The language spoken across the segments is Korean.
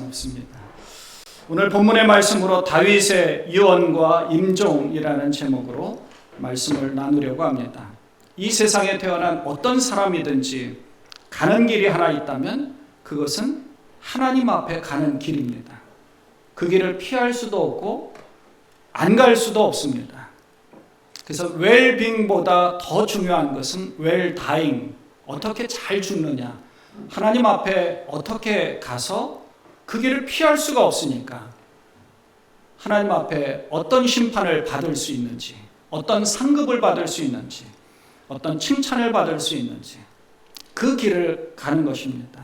없습니다. 오늘 본문의 말씀으로 다윗의 유언과 임종이라는 제목으로 말씀을 나누려고 합니다. 이 세상에 태어난 어떤 사람이든지 가는 길이 하나 있다면 그것은 하나님 앞에 가는 길입니다. 그 길을 피할 수도 없고 안 갈 수도 없습니다. 그래서 웰빙보다 더 중요한 것은 웰다잉, 어떻게 잘 죽느냐, 하나님 앞에 어떻게 가서 그 길을 피할 수가 없으니까 하나님 앞에 어떤 심판을 받을 수 있는지, 어떤 상급을 받을 수 있는지, 어떤 칭찬을 받을 수 있는지 그 길을 가는 것입니다.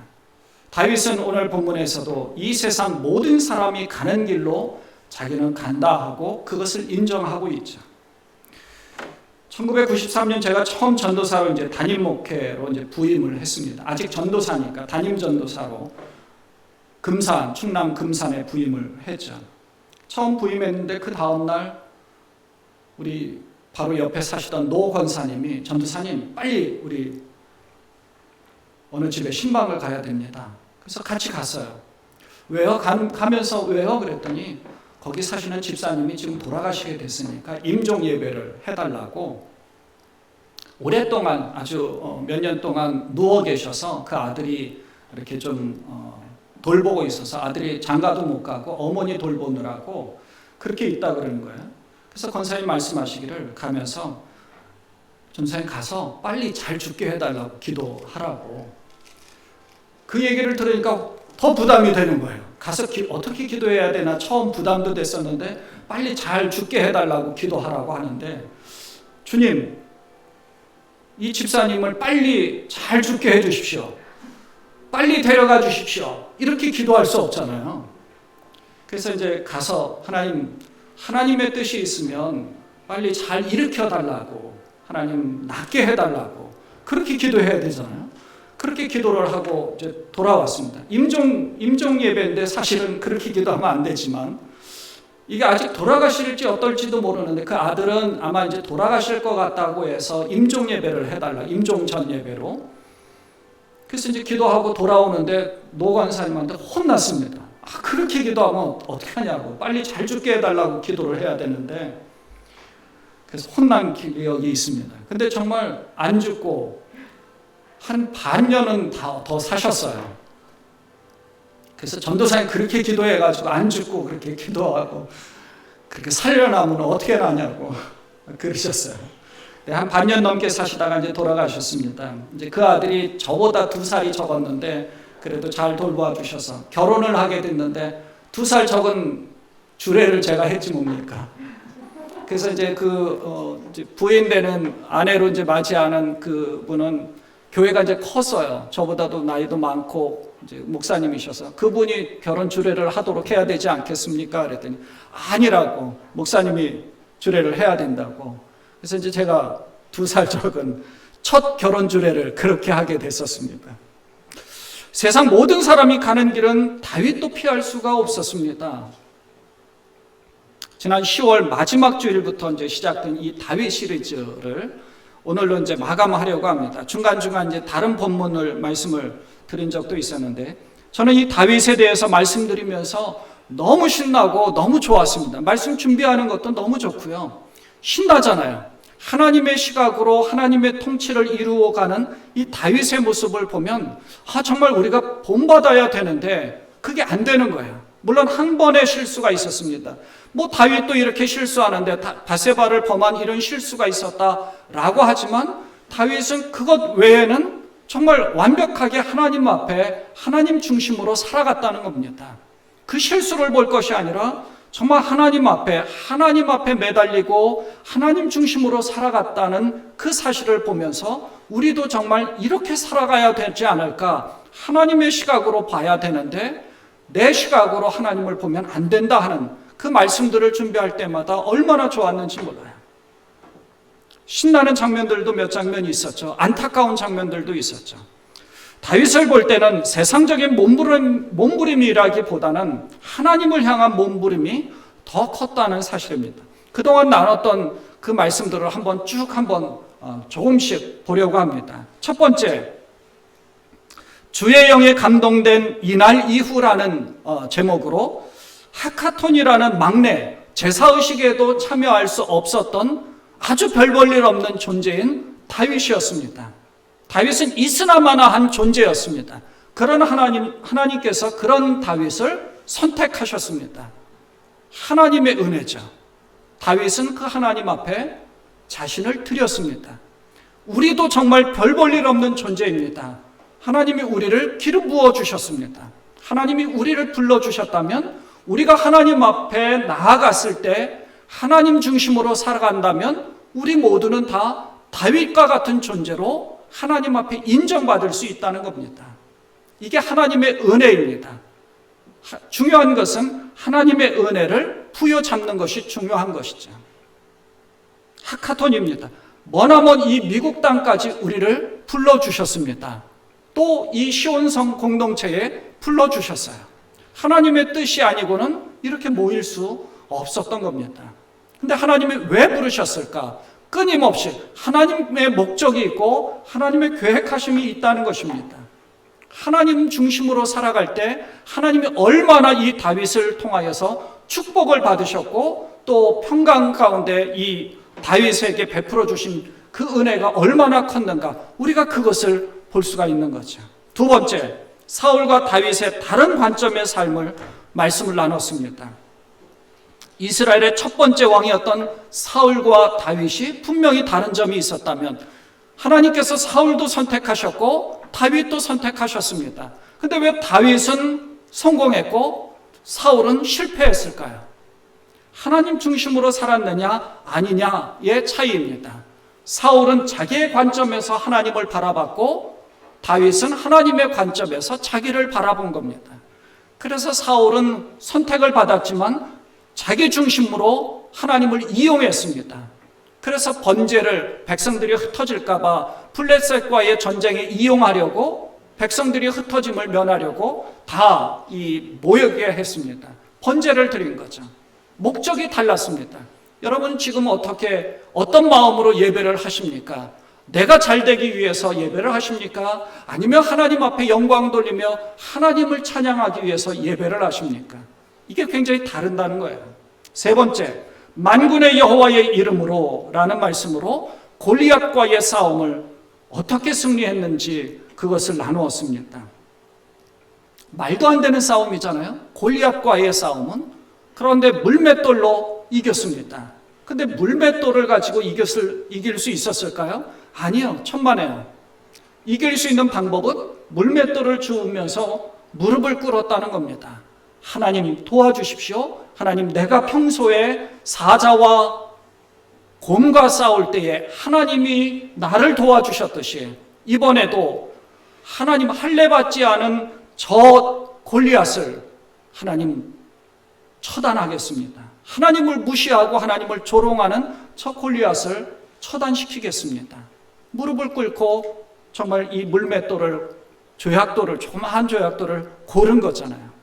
다윗은 오늘 본문에서도 이 세상 모든 사람이 가는 길로 자기는 간다 하고 그것을 인정하고 있죠. 1993년 제가 처음 전도사로 이제 담임 목회로 이제 부임을 했습니다. 아직 전도사니까 담임 전도사로 금산, 충남 금산에 부임을 했죠. 처음 부임했는데 그 다음 날 우리 바로 옆에 사시던 노 권사님이 전도사님 빨리 우리 어느 집에 신방을 가야 됩니다. 그래서 같이 갔어요. 왜요? 가면서 왜요? 그랬더니 거기 사시는 집사님이 지금 돌아가시게 됐으니까 임종 예배를 해달라고 오랫동안 아주 몇 년 동안 누워 계셔서 그 아들이 이렇게 좀 돌보고 있어서 아들이 장가도 못 가고 어머니 돌보느라고 그렇게 있다 그러는 거예요. 그래서 권사님 말씀하시기를 가면서 전사님 가서 빨리 잘 죽게 해달라고 기도하라고. 그 얘기를 들으니까 더 부담이 되는 거예요. 가서 어떻게 기도해야 되나 처음 부담도 됐었는데 빨리 잘 죽게 해달라고 기도하라고 하는데 주님, 이 집사님을 빨리 잘 죽게 해주십시오. 빨리 데려가 주십시오. 이렇게 기도할 수 없잖아요. 그래서 이제 가서 하나님의 뜻이 있으면 빨리 잘 일으켜달라고, 하나님 낫게 해달라고 그렇게 기도해야 되잖아요. 그렇게 기도를 하고 이제 돌아왔습니다. 임종 예배인데 사실은 그렇게 기도하면 안 되지만 이게 아직 돌아가실지 어떨지도 모르는데 그 아들은 아마 이제 돌아가실 것 같다고 해서 임종 예배를 해달라, 임종 전 예배로. 그래서 이제 기도하고 돌아오는데 노 권사님한테 혼났습니다. 그렇게 기도하면 어떻게 하냐고, 빨리 잘 죽게 해달라고 기도를 해야 되는데. 그래서 혼난 기억이 있습니다. 근데 정말 안 죽고 한 반년은 더 사셨어요. 그래서 전도사님 그렇게 기도해가지고 안 죽고 그렇게 기도하고 그렇게 살려나면 어떻게 나냐고 그러셨어요. 한 반년 넘게 사시다가 이제 돌아가셨습니다. 이제 그 아들이 저보다 2살이 적었는데 그래도 잘 돌보아 주셔서 결혼을 하게 됐는데 2살 적은 주례를 제가 했지 뭡니까. 그래서 이제 이제 부인되는 아내로 이제 맞이하는 그 분은 교회가 이제 컸어요. 저보다도 나이도 많고 이제 목사님이셔서 그분이 결혼 주례를 하도록 해야 되지 않겠습니까? 그랬더니 아니라고, 목사님이 주례를 해야 된다고. 그래서 이제 제가 2살 적은 첫 결혼 주례를 그렇게 하게 됐었습니다. 세상 모든 사람이 가는 길은 다윗도 피할 수가 없었습니다. 지난 10월 마지막 주일부터 이제 시작된 이 다윗 시리즈를 오늘로 이제 마감하려고 합니다. 중간중간 이제 다른 본문을 말씀을 드린 적도 있었는데 저는 이 다윗에 대해서 말씀드리면서 너무 신나고 너무 좋았습니다. 말씀 준비하는 것도 너무 좋고요. 신나잖아요. 하나님의 시각으로 하나님의 통치를 이루어가는 이 다윗의 모습을 보면 정말 우리가 본받아야 되는데 그게 안 되는 거예요. 물론 한 번의 실수가 있었습니다. 다윗도 이렇게 실수하는데 바세바를 범한 이런 실수가 있었다라고 하지만 다윗은 그것 외에는 정말 완벽하게 하나님 앞에 하나님 중심으로 살아갔다는 겁니다. 그 실수를 볼 것이 아니라 정말 하나님 앞에 매달리고 하나님 중심으로 살아갔다는 그 사실을 보면서 우리도 정말 이렇게 살아가야 되지 않을까, 하나님의 시각으로 봐야 되는데 내 시각으로 하나님을 보면 안 된다 하는 그 말씀들을 준비할 때마다 얼마나 좋았는지 몰라요. 신나는 장면들도 몇 장면이 있었죠. 안타까운 장면들도 있었죠. 다윗을 볼 때는 세상적인 몸부림이라기보다는 하나님을 향한 몸부림이 더 컸다는 사실입니다. 그동안 나눴던 그 말씀들을 조금씩 보려고 합니다. 첫 번째, 주의 영에 감동된 이날 이후라는 제목으로 하카톤이라는 막내 제사의식에도 참여할 수 없었던 아주 별 볼 일 없는 존재인 다윗이었습니다. 다윗은 있으나마나한 존재였습니다. 그러나 하나님께서 그런 다윗을 선택하셨습니다. 하나님의 은혜죠. 다윗은 그 하나님 앞에 자신을 드렸습니다. 우리도 정말 별 볼 일 없는 존재입니다. 하나님이 우리를 기름 부어 주셨습니다. 하나님이 우리를 불러주셨다면, 우리가 하나님 앞에 나아갔을 때 하나님 중심으로 살아간다면 우리 모두는 다 다윗과 같은 존재로 하나님 앞에 인정받을 수 있다는 겁니다. 이게 하나님의 은혜입니다. 중요한 것은 하나님의 은혜를 부여잡는 것이 중요한 것이죠. 하카톤입니다. 머나먼 이 미국 땅까지 우리를 불러주셨습니다. 또 이 시온성 공동체에 불러주셨어요. 하나님의 뜻이 아니고는 이렇게 모일 수 없었던 겁니다. 근데 하나님이 왜 부르셨을까? 끊임없이 하나님의 목적이 있고 하나님의 계획하심이 있다는 것입니다. 하나님 중심으로 살아갈 때 하나님이 얼마나 이 다윗을 통하여서 축복을 받으셨고 또 평강 가운데 이 다윗에게 베풀어 주신 그 은혜가 얼마나 컸는가, 우리가 그것을 볼 수가 있는 거죠. 두 번째, 사울과 다윗의 다른 관점의 삶을 말씀을 나눴습니다. 이스라엘의 첫 번째 왕이었던 사울과 다윗이 분명히 다른 점이 있었다면, 하나님께서 사울도 선택하셨고 다윗도 선택하셨습니다. 근데 왜 다윗은 성공했고 사울은 실패했을까요? 하나님 중심으로 살았느냐 아니냐의 차이입니다. 사울은 자기의 관점에서 하나님을 바라봤고 다윗은 하나님의 관점에서 자기를 바라본 겁니다. 그래서 사울은 선택을 받았지만 자기 중심으로 하나님을 이용했습니다. 그래서 번제를 백성들이 흩어질까 봐 블레셋과의 전쟁에 이용하려고, 백성들이 흩어짐을 면하려고 다 모이게 했습니다. 번제를 드린 거죠. 목적이 달랐습니다. 여러분 지금 어떤 마음으로 예배를 하십니까? 내가 잘 되기 위해서 예배를 하십니까? 아니면 하나님 앞에 영광 돌리며 하나님을 찬양하기 위해서 예배를 하십니까? 이게 굉장히 다르다는 거예요. 세 번째, 만군의 여호와의 이름으로 라는 말씀으로 골리앗과의 싸움을 어떻게 승리했는지 그것을 나누었습니다. 말도 안 되는 싸움이잖아요. 골리앗과의 싸움은. 그런데 물맷돌로 이겼습니다. 근데 물맷돌을 가지고 이길 수 있었을까요? 아니요. 천만에요. 이길 수 있는 방법은 물맷돌을 주우면서 무릎을 꿇었다는 겁니다. 하나님 도와주십시오. 하나님, 내가 평소에 사자와 곰과 싸울 때에 하나님이 나를 도와주셨듯이 이번에도 하나님 할례받지 않은 저 골리앗을 하나님 처단하겠습니다. 하나님을 무시하고 하나님을 조롱하는 저 골리앗을 처단시키겠습니다. 무릎을 꿇고 정말 이 물맷돌을, 조그마한 조약돌을 고른 거잖아요.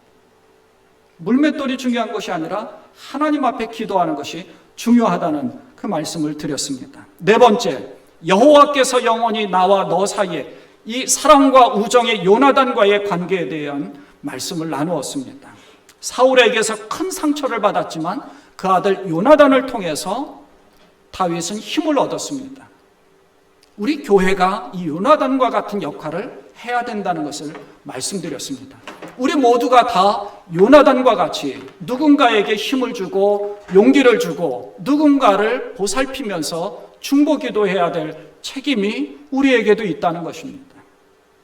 물맷돌이 중요한 것이 아니라 하나님 앞에 기도하는 것이 중요하다는 그 말씀을 드렸습니다. 네 번째, 여호와께서 영원히 나와 너 사이에, 이 사랑과 우정의 요나단과의 관계에 대한 말씀을 나누었습니다. 사울에게서 큰 상처를 받았지만 그 아들 요나단을 통해서 다윗은 힘을 얻었습니다. 우리 교회가 이 요나단과 같은 역할을 해야 된다는 것을 말씀드렸습니다. 우리 모두가 다 요나단과 같이 누군가에게 힘을 주고 용기를 주고 누군가를 보살피면서 중보기도해야 될 책임이 우리에게도 있다는 것입니다.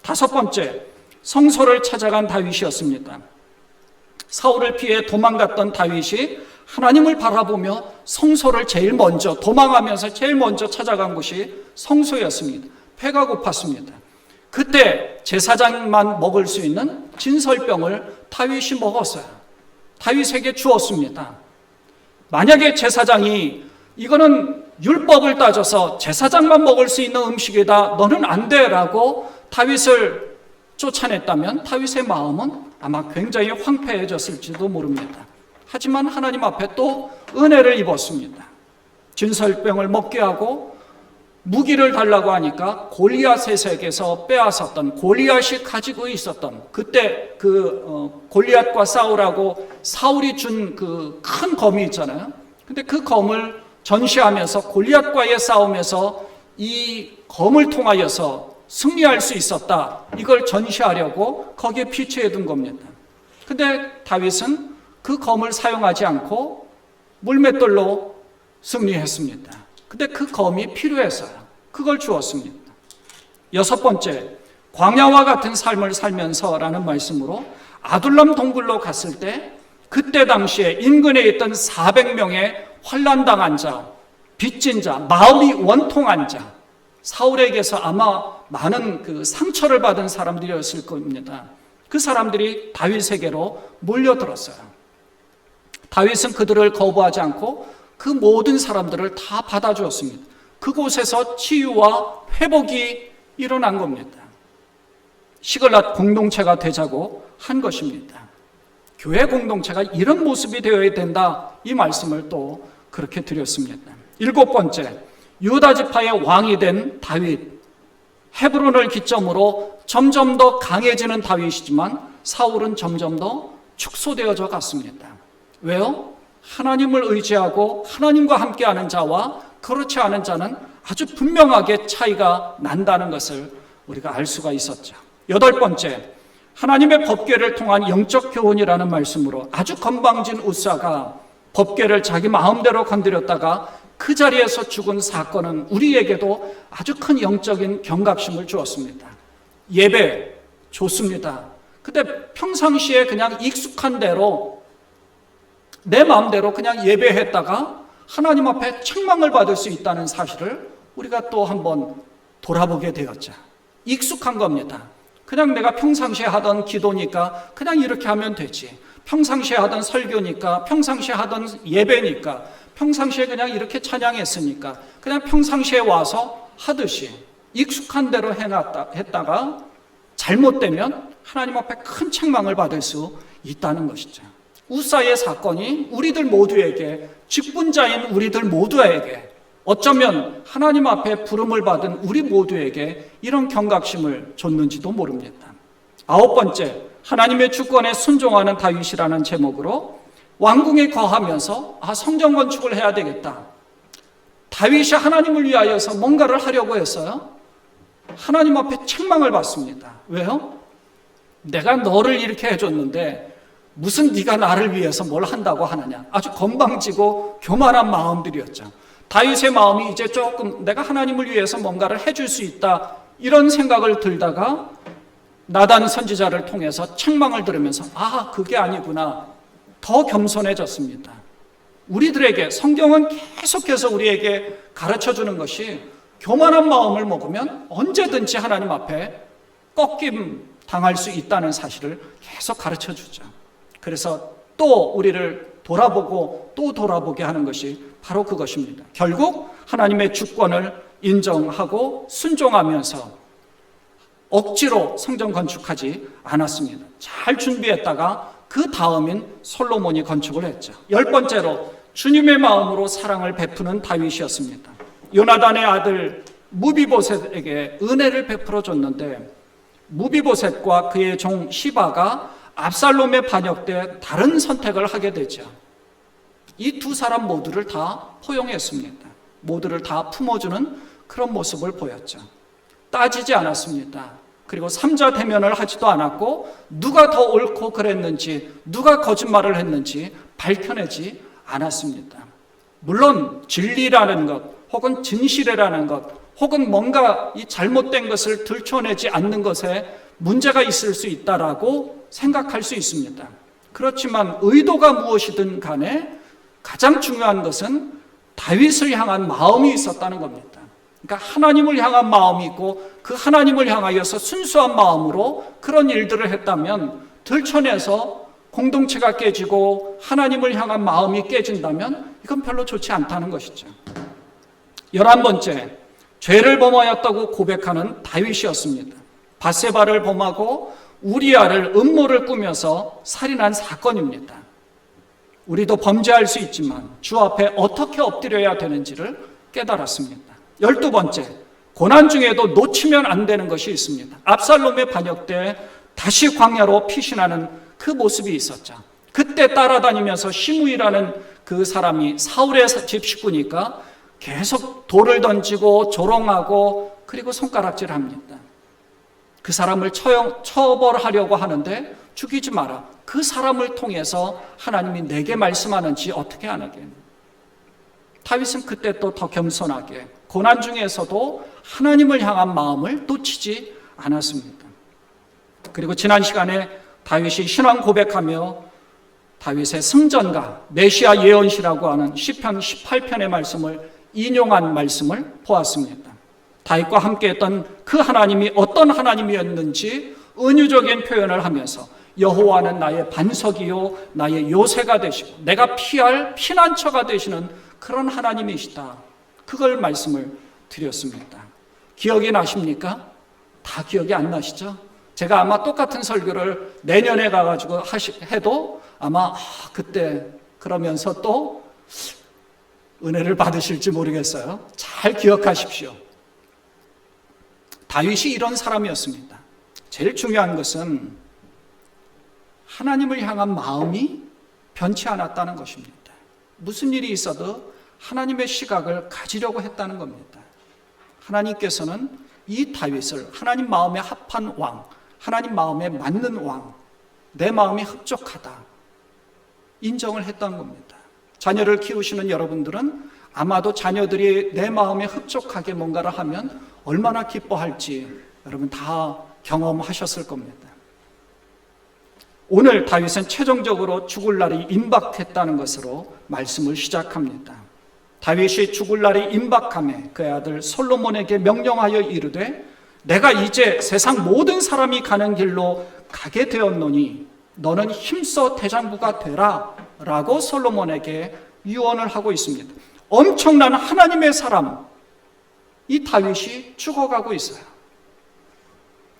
다섯 번째, 성소를 찾아간 다윗이었습니다. 사울을 피해 도망갔던 다윗이 하나님을 바라보며 성소를 제일 먼저, 도망하면서 제일 먼저 찾아간 곳이 성소였습니다. 배가 고팠습니다. 그때 제사장만 먹을 수 있는 진설병을 다윗이 먹었어요. 다윗에게 주었습니다. 만약에 제사장이 이거는 율법을 따져서 제사장만 먹을 수 있는 음식이다, 너는 안 돼 라고 다윗을 쫓아냈다면 다윗의 마음은 아마 굉장히 황폐해졌을지도 모릅니다. 하지만 하나님 앞에 또 은혜를 입었습니다. 진설병을 먹게 하고 무기를 달라고 하니까 골리앗에게서 빼앗았던, 골리앗이 가지고 있었던, 그때 골리앗과 싸우라고 사울이 준 그 큰 검이 있잖아요. 근데 그 검을 전시하면서 골리앗과의 싸움에서 이 검을 통하여서 승리할 수 있었다, 이걸 전시하려고 거기에 피치해 둔 겁니다. 근데 다윗은 그 검을 사용하지 않고 물맷돌로 승리했습니다. 근데 그 검이 필요해서요, 그걸 주었습니다. 여섯 번째, 광야와 같은 삶을 살면서라는 말씀으로 아둘람 동굴로 갔을 때 그때 당시에 인근에 있던 400명의 환난당한 자, 빚진 자, 마음이 원통한 자, 사울에게서 아마 많은 그 상처를 받은 사람들이었을 겁니다. 그 사람들이 다윗에게로 몰려들었어요. 다윗은 그들을 거부하지 않고 그 모든 사람들을 다 받아주었습니다. 그곳에서 치유와 회복이 일어난 겁니다. 시글랏 공동체가 되자고 한 것입니다. 교회 공동체가 이런 모습이 되어야 된다, 이 말씀을 또 그렇게 드렸습니다. 일곱 번째, 유다 지파의 왕이 된 다윗. 헤브론을 기점으로 점점 더 강해지는 다윗이지만 사울은 점점 더 축소되어져 갔습니다. 왜요? 하나님을 의지하고 하나님과 함께하는 자와 그렇지 않은 자는 아주 분명하게 차이가 난다는 것을 우리가 알 수가 있었죠. 여덟 번째, 하나님의 법궤를 통한 영적 교훈이라는 말씀으로 아주 건방진 우사가 법궤를 자기 마음대로 건드렸다가 그 자리에서 죽은 사건은 우리에게도 아주 큰 영적인 경각심을 주었습니다. 예배 좋습니다. 근데 평상시에 그냥 익숙한 대로 내 마음대로 그냥 예배했다가 하나님 앞에 책망을 받을 수 있다는 사실을 우리가 또 한번 돌아보게 되었죠. 익숙한 겁니다. 그냥 내가 평상시에 하던 기도니까 그냥 이렇게 하면 되지. 평상시에 하던 설교니까, 평상시에 하던 예배니까, 평상시에 그냥 이렇게 찬양했으니까 그냥 평상시에 와서 하듯이 익숙한 대로 했다가 잘못되면 하나님 앞에 큰 책망을 받을 수 있다는 것이죠. 우사의 사건이 우리들 모두에게, 직분자인 우리들 모두에게, 어쩌면 하나님 앞에 부름을 받은 우리 모두에게 이런 경각심을 줬는지도 모릅니다. 아홉 번째, 하나님의 주권에 순종하는 다윗이라는 제목으로 왕궁에 거하면서 성전 건축을 해야 되겠다. 다윗이 하나님을 위하여서 뭔가를 하려고 했어요. 하나님 앞에 책망을 받습니다. 왜요? 내가 너를 이렇게 해줬는데 무슨 네가 나를 위해서 뭘 한다고 하느냐. 아주 건방지고 교만한 마음들이었죠. 다윗의 마음이 이제 조금 내가 하나님을 위해서 뭔가를 해줄 수 있다, 이런 생각을 들다가 나단 선지자를 통해서 책망을 들으면서 그게 아니구나, 더 겸손해졌습니다. 우리들에게 성경은 계속해서 우리에게 가르쳐주는 것이 교만한 마음을 먹으면 언제든지 하나님 앞에 꺾임 당할 수 있다는 사실을 계속 가르쳐주죠. 그래서 또 우리를 돌아보고 또 돌아보게 하는 것이 바로 그것입니다. 결국 하나님의 주권을 인정하고 순종하면서 억지로 성전 건축하지 않았습니다. 잘 준비했다가 그 다음인 솔로몬이 건축을 했죠. 열 번째로 주님의 마음으로 사랑을 베푸는 다윗이었습니다. 요나단의 아들 무비보셋에게 은혜를 베풀어 줬는데 무비보셋과 그의 종 시바가 압살롬의 반역 때 다른 선택을 하게 되죠. 이 두 사람 모두를 다 포용했습니다. 모두를 다 품어주는 그런 모습을 보였죠. 따지지 않았습니다. 그리고 삼자 대면을 하지도 않았고 누가 더 옳고 그랬는지, 누가 거짓말을 했는지 밝혀내지 않았습니다. 물론 진리라는 것, 혹은 진실이라는 것, 혹은 뭔가 이 잘못된 것을 들춰내지 않는 것에 문제가 있을 수 있다라고 생각할 수 있습니다. 그렇지만 의도가 무엇이든 간에 가장 중요한 것은 다윗을 향한 마음이 있었다는 겁니다. 그러니까 하나님을 향한 마음이 있고 그 하나님을 향하여서 순수한 마음으로 그런 일들을 했다면, 들춰내서 공동체가 깨지고 하나님을 향한 마음이 깨진다면 이건 별로 좋지 않다는 것이죠. 11번째, 죄를 범하였다고 고백하는 다윗이었습니다. 밧세바를 범하고 우리아를 음모를 꾸며서 살인한 사건입니다. 우리도 범죄할 수 있지만 주 앞에 어떻게 엎드려야 되는지를 깨달았습니다. 12번째, 고난 중에도 놓치면 안 되는 것이 있습니다. 압살롬의 반역 때 다시 광야로 피신하는 그 모습이 있었죠. 그때 따라다니면서 시므이라는 그 사람이 사울의 집 식구니까 계속 돌을 던지고 조롱하고 그리고 손가락질합니다. 그 사람을 처벌하려고 하는데 죽이지 마라. 그 사람을 통해서 하나님이 내게 말씀하는지 어떻게 아느냐. 다윗은 그때 또 더 겸손하게 고난 중에서도 하나님을 향한 마음을 놓치지 않았습니다. 그리고 지난 시간에 다윗이 신앙 고백하며 다윗의 승전가 메시아 예언시라고 하는 시편 18편의 말씀을 인용한 말씀을 보았습니다. 다윗과 함께했던 그 하나님이 어떤 하나님이었는지 은유적인 표현을 하면서 여호와는 나의 반석이요 나의 요새가 되시고 내가 피할 피난처가 되시는 그런 하나님이시다. 그걸 말씀을 드렸습니다. 기억이 나십니까? 다 기억이 안 나시죠? 제가 아마 똑같은 설교를 내년에 가가지고 해도 아마 그때 그러면서 또 은혜를 받으실지 모르겠어요. 잘 기억하십시오. 다윗이 이런 사람이었습니다. 제일 중요한 것은 하나님을 향한 마음이 변치 않았다는 것입니다. 무슨 일이 있어도 하나님의 시각을 가지려고 했다는 겁니다. 하나님께서는 이 다윗을 하나님 마음에 합한 왕, 하나님 마음에 맞는 왕, 내 마음이 흡족하다 인정을 했던 겁니다. 자녀를 키우시는 여러분들은 아마도 자녀들이 내 마음에 흡족하게 뭔가를 하면 얼마나 기뻐할지 여러분 다 경험하셨을 겁니다. 오늘 다윗은 최종적으로 죽을 날이 임박했다는 것으로 말씀을 시작합니다. 다윗이 죽을 날이 임박함에 그의 아들 솔로몬에게 명령하여 이르되 내가 이제 세상 모든 사람이 가는 길로 가게 되었노니 너는 힘써 대장부가 되라 라고 솔로몬에게 유언을 하고 있습니다. 엄청난 하나님의 사람 이 다윗이 죽어가고 있어요.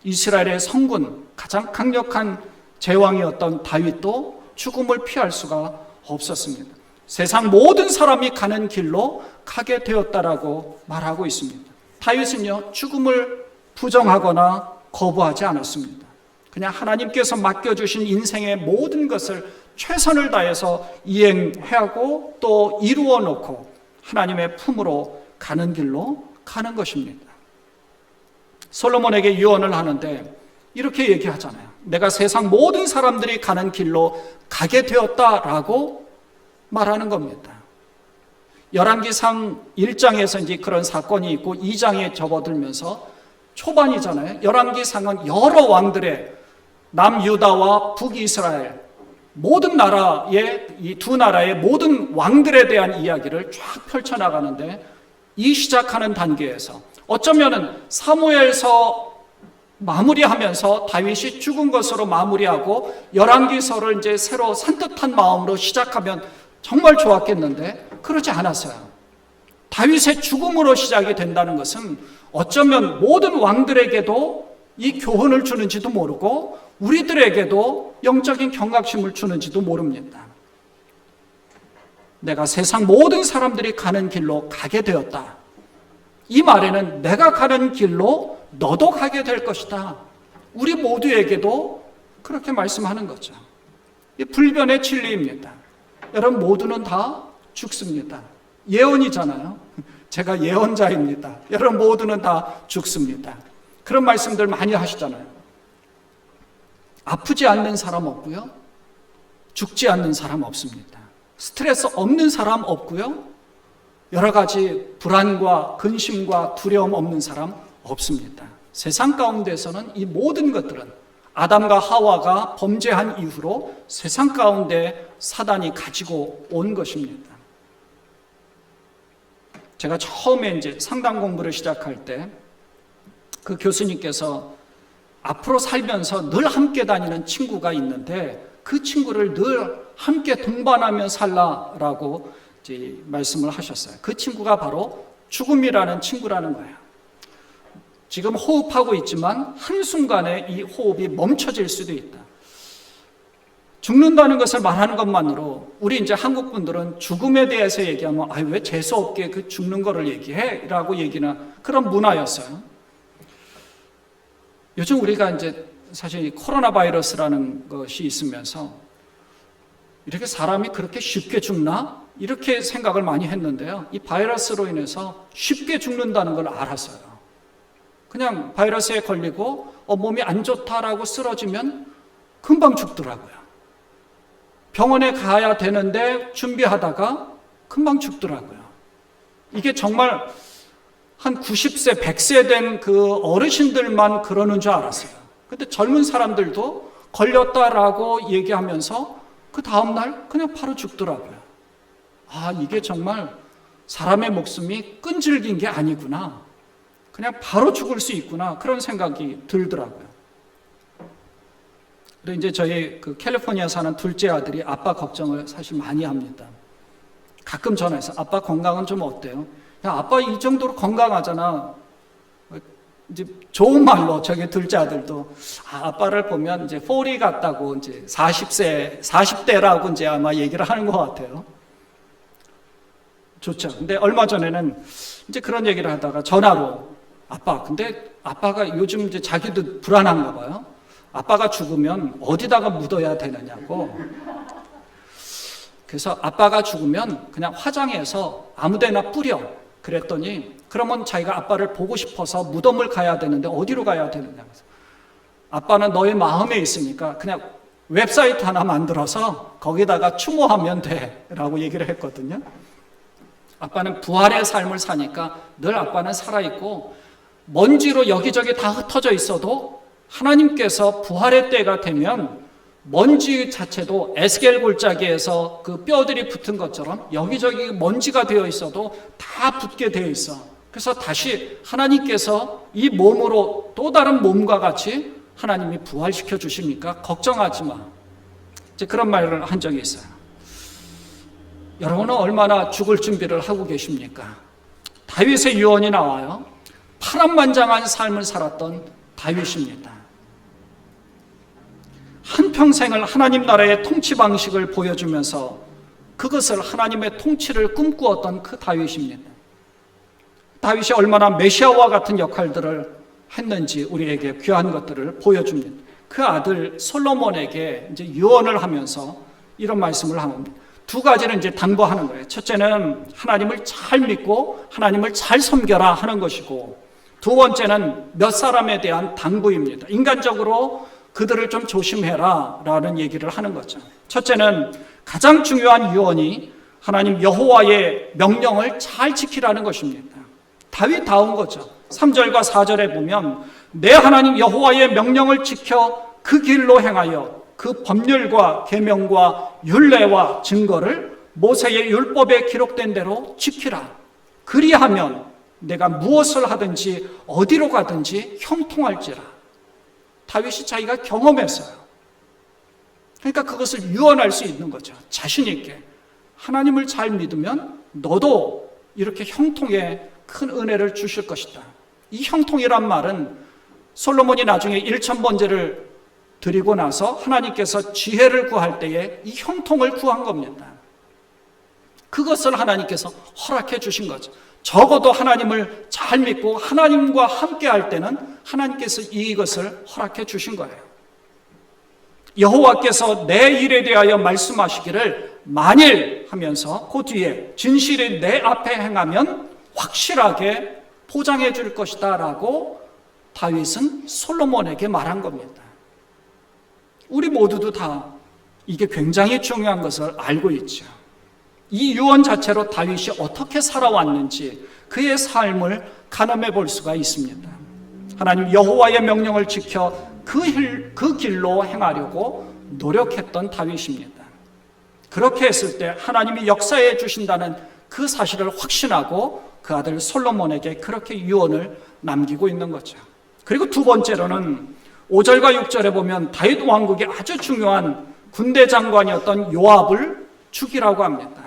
이스라엘의 성군 가장 강력한 제왕이었던 다윗도 죽음을 피할 수가 없었습니다. 세상 모든 사람이 가는 길로 가게 되었다라고 말하고 있습니다. 다윗은요 죽음을 부정하거나 거부하지 않았습니다. 그냥 하나님께서 맡겨주신 인생의 모든 것을 최선을 다해서 이행하고 또 이루어 놓고 하나님의 품으로 가는 길로 가는 것입니다. 솔로몬에게 유언을 하는데 이렇게 얘기하잖아요. 내가 세상 모든 사람들이 가는 길로 가게 되었다라고 말하는 겁니다. 열왕기상 1장에서 이제 그런 사건이 있고 2장에 접어들면서 초반이잖아요. 열왕기상은 여러 왕들의 남유다와 북이스라엘 모든 나라의 이 두 나라의 모든 왕들에 대한 이야기를 쫙 펼쳐나가는데 이 시작하는 단계에서 어쩌면은 사무엘서 마무리하면서 다윗이 죽은 것으로 마무리하고 열왕기서를 이제 새로 산뜻한 마음으로 시작하면 정말 좋았겠는데 그러지 않았어요. 다윗의 죽음으로 시작이 된다는 것은 어쩌면 모든 왕들에게도 이 교훈을 주는지도 모르고 우리들에게도 영적인 경각심을 주는지도 모릅니다. 내가 세상 모든 사람들이 가는 길로 가게 되었다. 이 말에는 내가 가는 길로 너도 가게 될 것이다. 우리 모두에게도 그렇게 말씀하는 거죠. 이 불변의 진리입니다. 여러분 모두는 다 죽습니다. 예언이잖아요. 제가 예언자입니다. 여러분 모두는 다 죽습니다. 그런 말씀들 많이 하시잖아요. 아프지 않는 사람 없고요. 죽지 않는 사람 없습니다. 스트레스 없는 사람 없고요. 여러 가지 불안과 근심과 두려움 없는 사람 없습니다. 세상 가운데서는 이 모든 것들은 아담과 하와가 범죄한 이후로 세상 가운데 사단이 가지고 온 것입니다. 제가 처음에 이제 상담 공부를 시작할 때 그 교수님께서 앞으로 살면서 늘 함께 다니는 친구가 있는데 그 친구를 늘 함께 동반하며 살라라고 이제 말씀을 하셨어요. 그 친구가 바로 죽음이라는 친구라는 거예요. 지금 호흡하고 있지만 한순간에 이 호흡이 멈춰질 수도 있다. 죽는다는 것을 말하는 것만으로 우리 이제 한국 분들은 죽음에 대해서 얘기하면 왜 재수 없게 그 죽는 거를 얘기해? 라고 얘기나 그런 문화였어요. 요즘 우리가 이제 사실 이 코로나 바이러스라는 것이 있으면서 이렇게 사람이 그렇게 쉽게 죽나? 이렇게 생각을 많이 했는데요. 이 바이러스로 인해서 쉽게 죽는다는 걸 알았어요. 그냥 바이러스에 걸리고 몸이 안 좋다라고 쓰러지면 금방 죽더라고요. 병원에 가야 되는데 준비하다가 금방 죽더라고요. 이게 정말 한 90세, 100세 된 그 어르신들만 그러는 줄 알았어요. 근데 젊은 사람들도 걸렸다라고 얘기하면서 그 다음날 그냥 바로 죽더라고요. 이게 정말 사람의 목숨이 끈질긴 게 아니구나. 그냥 바로 죽을 수 있구나. 그런 생각이 들더라고요. 그리고 이제 저희 그 캘리포니아 사는 둘째 아들이 아빠 걱정을 사실 많이 합니다. 가끔 전화해서 아빠 건강은 좀 어때요? 야, 아빠 이 정도로 건강하잖아. 이제 좋은 말로 저기 둘째 아들도 아빠를 보면 이제 40 같다고 이제 40대라고 이제 아마 얘기를 하는 것 같아요. 좋죠. 근데 얼마 전에는 이제 그런 얘기를 하다가 전화로 아빠, 근데 아빠가 요즘 이제 자기도 불안한가 봐요. 아빠가 죽으면 어디다가 묻어야 되느냐고. 그래서 아빠가 죽으면 그냥 화장해서 아무데나 뿌려. 그랬더니 그러면 자기가 아빠를 보고 싶어서 무덤을 가야 되는데 어디로 가야 되느냐. 아빠는 너의 마음에 있으니까 그냥 웹사이트 하나 만들어서 거기다가 추모하면 돼 라고 얘기를 했거든요. 아빠는 부활의 삶을 사니까 늘 아빠는 살아있고 먼지로 여기저기 다 흩어져 있어도 하나님께서 부활의 때가 되면 먼지 자체도 에스겔 골짜기에서 그 뼈들이 붙은 것처럼 여기저기 먼지가 되어 있어도 다 붙게 되어 있어. 그래서 다시 하나님께서 이 몸으로 또 다른 몸과 같이 하나님이 부활시켜 주시니까 걱정하지 마. 이제 그런 말을 한 적이 있어요. 여러분은 얼마나 죽을 준비를 하고 계십니까? 다윗의 유언이 나와요. 파란만장한 삶을 살았던 다윗입니다. 한평생을 하나님 나라의 통치 방식을 보여주면서 그것을 하나님의 통치를 꿈꾸었던 그 다윗입니다. 다윗이 얼마나 메시아와 같은 역할들을 했는지 우리에게 귀한 것들을 보여줍니다. 그 아들 솔로몬에게 이제 유언을 하면서 이런 말씀을 합니다. 두 가지는 이제 당부하는 거예요. 첫째는 하나님을 잘 믿고 하나님을 잘 섬겨라 하는 것이고, 두 번째는 몇 사람에 대한 당부입니다. 인간적으로 그들을 좀 조심해라 라는 얘기를 하는 거죠. 첫째는 가장 중요한 유언이 하나님 여호와의 명령을 잘 지키라는 것입니다. 다윗다운 거죠. 3절과 4절에 보면 내 하나님 여호와의 명령을 지켜 그 길로 행하여 그 법률과 계명과 율례와 증거를 모세의 율법에 기록된 대로 지키라. 그리하면 내가 무엇을 하든지 어디로 가든지 형통할지라. 다윗이 자기가 경험했어요. 그러니까 그것을 유언할 수 있는 거죠. 자신 있게. 하나님을 잘 믿으면 너도 이렇게 형통에 큰 은혜를 주실 것이다. 이 형통이란 말은 솔로몬이 나중에 1000번제를 드리고 나서 하나님께서 지혜를 구할 때에 이 형통을 구한 겁니다. 그것을 하나님께서 허락해 주신 거죠. 적어도 하나님을 잘 믿고 하나님과 함께 할 때는 하나님께서 이것을 허락해 주신 거예요. 여호와께서 내 일에 대하여 말씀하시기를 만일 하면서 그 뒤에 진실이 내 앞에 행하면 확실하게 보장해 줄 것이다 라고 다윗은 솔로몬에게 말한 겁니다. 우리 모두도 다 이게 굉장히 중요한 것을 알고 있죠. 이 유언 자체로 다윗이 어떻게 살아왔는지 그의 삶을 가늠해 볼 수가 있습니다. 하나님 여호와의 명령을 지켜 그 길로 행하려고 노력했던 다윗입니다. 그렇게 했을 때 하나님이 역사해 주신다는 그 사실을 확신하고 그 아들 솔로몬에게 그렇게 유언을 남기고 있는 거죠. 그리고 두 번째로는 5절과 6절에 보면 다윗 왕국의 아주 중요한 군대 장관이었던 요압을 죽이라고 합니다.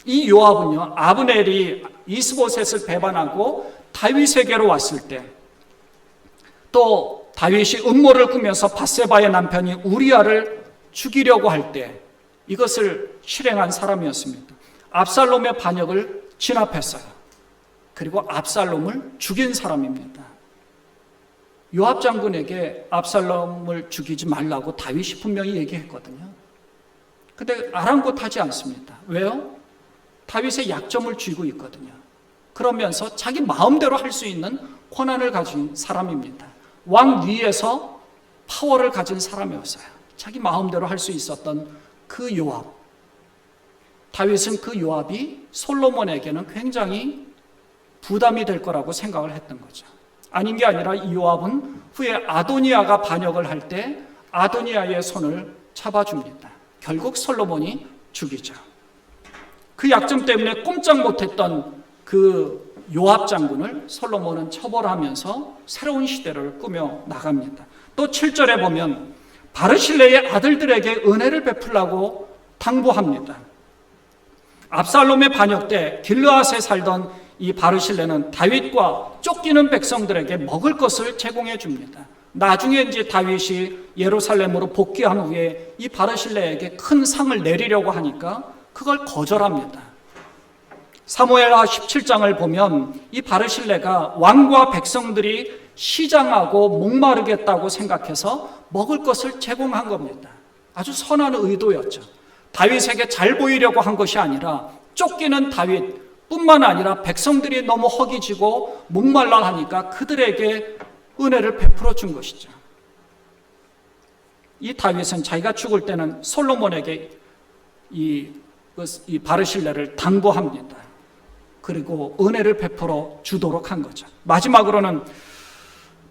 이 요압은요, 아브넬이 이스보셋을 배반하고 다윗에게로 왔을 때, 또 다윗이 음모를 꾸며서 밧세바의 남편이 우리아를 죽이려고 할 때 이것을 실행한 사람이었습니다. 압살롬의 반역을 진압했어요. 그리고 압살롬을 죽인 사람입니다. 요압 장군에게 압살롬을 죽이지 말라고 다윗이 분명히 얘기했거든요. 근데 아랑곳하지 않습니다. 왜요? 다윗의 약점을 쥐고 있거든요. 그러면서 자기 마음대로 할 수 있는 권한을 가진 사람입니다. 왕 위에서 파워를 가진 사람이었어요. 자기 마음대로 할 수 있었던 그 요압. 다윗은 그 요압이 솔로몬에게는 굉장히 부담이 될 거라고 생각을 했던 거죠. 아닌 게 아니라 이 요압은 후에 아도니아가 반역을 할 때 아도니아의 손을 잡아줍니다. 결국 솔로몬이 죽이죠. 그 약점 때문에 꼼짝 못했던 그 요압 장군을 솔로몬은 처벌하면서 새로운 시대를 꾸며 나갑니다. 또 7절에 보면 바르실레의 아들들에게 은혜를 베풀라고 당부합니다. 압살롬의 반역 때 길르앗에 살던 이 바르실레는 다윗과 쫓기는 백성들에게 먹을 것을 제공해 줍니다. 나중에 이제 다윗이 예루살렘으로 복귀한 후에 이 바르실레에게 큰 상을 내리려고 하니까 그걸 거절합니다. 사무엘하 17장을 보면 이 바르실레가 왕과 백성들이 시장하고 목마르겠다고 생각해서 먹을 것을 제공한 겁니다. 아주 선한 의도였죠. 다윗에게 잘 보이려고 한 것이 아니라 쫓기는 다윗뿐만 아니라 백성들이 너무 허기지고 목말라 하니까 그들에게 은혜를 베풀어 준 것이죠. 이 다윗은 자기가 죽을 때는 솔로몬에게 이 바르실레를 당부합니다. 그리고 은혜를 베풀어 주도록 한 거죠. 마지막으로는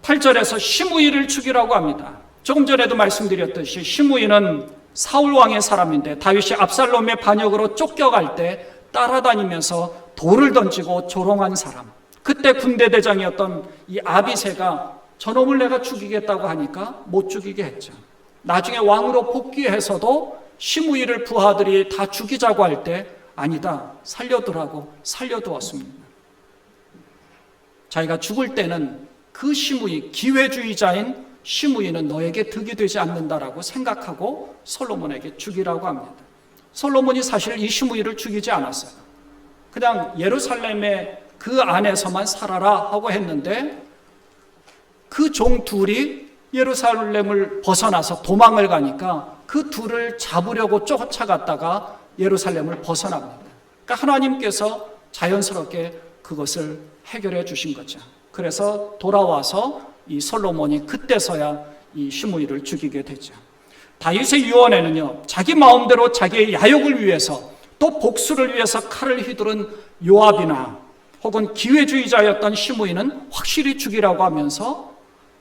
8절에서 시므이를 죽이라고 합니다. 조금 전에도 말씀드렸듯이 시므이는 사울 왕의 사람인데 다윗이 압살롬의 반역으로 쫓겨갈 때 따라다니면서 돌을 던지고 조롱한 사람. 그때 군대 대장이었던 이 아비새가 저놈을 내가 죽이겠다고 하니까 못 죽이게 했죠. 나중에 왕으로 복귀해서도 시므이를 부하들이 다 죽이자고 할 때 아니다, 살려두라고 살려두었습니다. 자기가 죽을 때는 그 시므이, 기회주의자인 시므이는 너에게 득이 되지 않는다라고 생각하고 솔로몬에게 죽이라고 합니다. 솔로몬이 사실 이 시므이를 죽이지 않았어요. 그냥 예루살렘의 그 안에서만 살아라 하고 했는데 그 종 둘이 예루살렘을 벗어나서 도망을 가니까 그 둘을 잡으려고 쫓아갔다가 예루살렘을 벗어납니다. 그러니까 하나님께서 자연스럽게 그것을 해결해 주신 거죠. 그래서 돌아와서 이 솔로몬이 그때서야 이 시므이를 죽이게 되죠. 다윗의 유언에는요, 자기 마음대로 자기의 야욕을 위해서 또 복수를 위해서 칼을 휘두른 요압이나 혹은 기회주의자였던 시므이는 확실히 죽이라고 하면서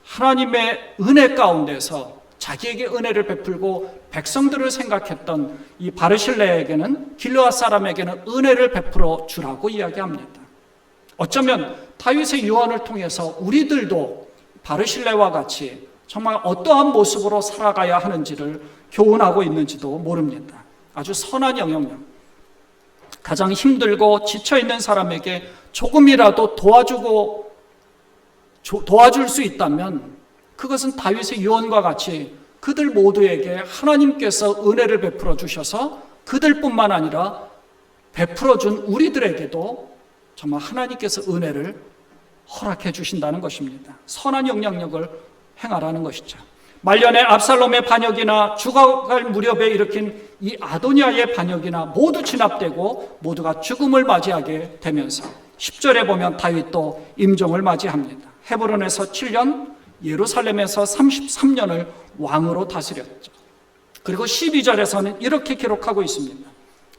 하나님의 은혜 가운데서 자기에게 은혜를 베풀고 백성들을 생각했던 이 바르실레에게는 길르앗 사람에게는 은혜를 베풀어 주라고 이야기합니다. 어쩌면 다윗의 유언을 통해서 우리들도 바르실레와 같이 정말 어떠한 모습으로 살아가야 하는지를 교훈하고 있는지도 모릅니다. 아주 선한 영향력. 가장 힘들고 지쳐있는 사람에게 조금이라도 도와줄 수 있다면 그것은 다윗의 유언과 같이 그들 모두에게 하나님께서 은혜를 베풀어 주셔서 그들뿐만 아니라 베풀어 준 우리들에게도 정말 하나님께서 은혜를 허락해 주신다는 것입니다. 선한 영향력을 행하라는 것이죠. 말년에 압살롬의 반역이나 죽어갈 무렵에 일으킨 이 아도니아의 반역이나 모두 진압되고 모두가 죽음을 맞이하게 되면서 10절에 보면 다윗도 임종을 맞이합니다. 헤브론에서 7년, 예루살렘에서 33년을 왕으로 다스렸죠. 그리고 12절에서는 이렇게 기록하고 있습니다.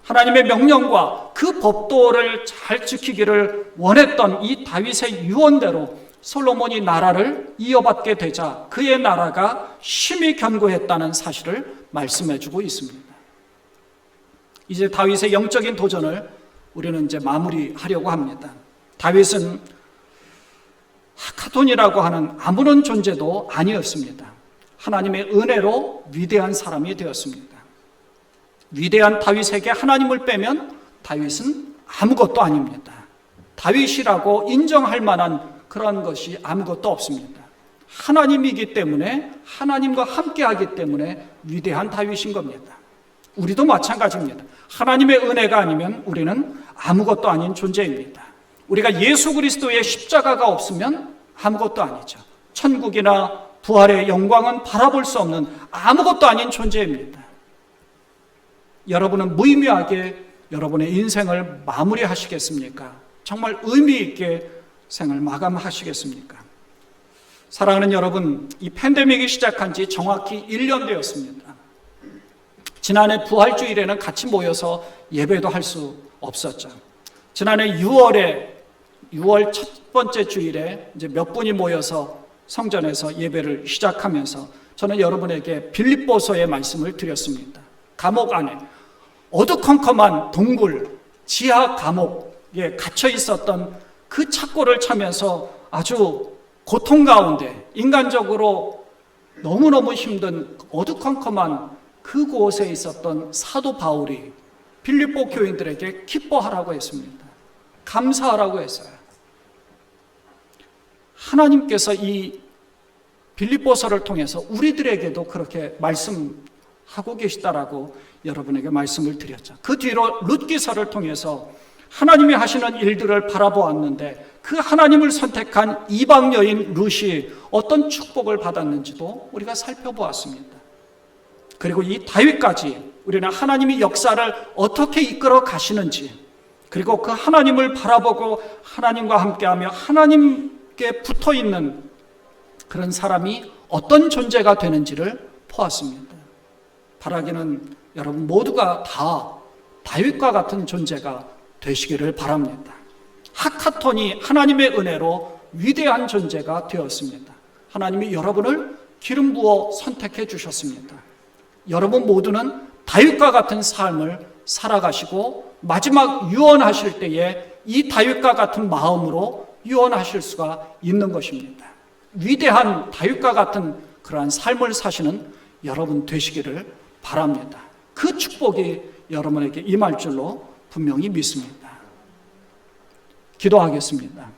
하나님의 명령과 그 법도를 잘 지키기를 원했던 이 다윗의 유언대로 솔로몬이 나라를 이어받게 되자 그의 나라가 심히 견고했다는 사실을 말씀해주고 있습니다. 이제 다윗의 영적인 도전을 우리는 이제 마무리하려고 합니다. 다윗은 하카돈이라고 하는 아무런 존재도 아니었습니다. 하나님의 은혜로 위대한 사람이 되었습니다. 위대한 다윗에게 하나님을 빼면 다윗은 아무것도 아닙니다. 다윗이라고 인정할 만한 그런 것이 아무것도 없습니다. 하나님이기 때문에, 하나님과 함께하기 때문에 위대한 다윗인 겁니다. 우리도 마찬가지입니다. 하나님의 은혜가 아니면 우리는 아무것도 아닌 존재입니다. 우리가 예수 그리스도의 십자가가 없으면 아무것도 아니죠. 천국이나 부활의 영광은 바라볼 수 없는 아무것도 아닌 존재입니다. 여러분은 무의미하게 여러분의 인생을 마무리하시겠습니까? 정말 의미 있게 생을 마감하시겠습니까? 사랑하는 여러분, 이 팬데믹이 시작한 지 정확히 1년 되었습니다. 지난해 부활주일에는 같이 모여서 예배도 할 수 없었죠. 지난해 6월 첫 번째 주일에 이제 몇 분이 모여서 성전에서 예배를 시작하면서 저는 여러분에게 빌립보서의 말씀을 드렸습니다. 감옥 안에 어두컴컴한 동굴, 지하 감옥에 갇혀 있었던 그 착고를 차면서 아주 고통 가운데 인간적으로 너무너무 힘든 어두컴컴한 그곳에 있었던 사도 바울이 빌립보 교인들에게 기뻐하라고 했습니다. 감사하라고 했어요. 하나님께서 이 빌립보서를 통해서 우리들에게도 그렇게 말씀하고 계시다라고 여러분에게 말씀을 드렸죠. 그 뒤로 룻기서를 통해서 하나님이 하시는 일들을 바라보았는데 그 하나님을 선택한 이방 여인 룻이 어떤 축복을 받았는지도 우리가 살펴보았습니다. 그리고 이 다윗까지 우리는 하나님이 역사를 어떻게 이끌어 가시는지, 그리고 그 하나님을 바라보고 하나님과 함께하며 하나님께 붙어있는 그런 사람이 어떤 존재가 되는지를 보았습니다. 바라기는 여러분 모두가 다 다윗과 같은 존재가 되시기를 바랍니다. 하카톤이 하나님의 은혜로 위대한 존재가 되었습니다. 하나님이 여러분을 기름 부어 선택해 주셨습니다. 여러분 모두는 다윗과 같은 삶을 살아가시고 마지막 유언하실 때에 이 다윗과 같은 마음으로 유언하실 수가 있는 것입니다. 위대한 다윗과 같은 그러한 삶을 사시는 여러분 되시기를 바랍니다. 그 축복이 여러분에게 임할 줄로 분명히 믿습니다. 기도하겠습니다.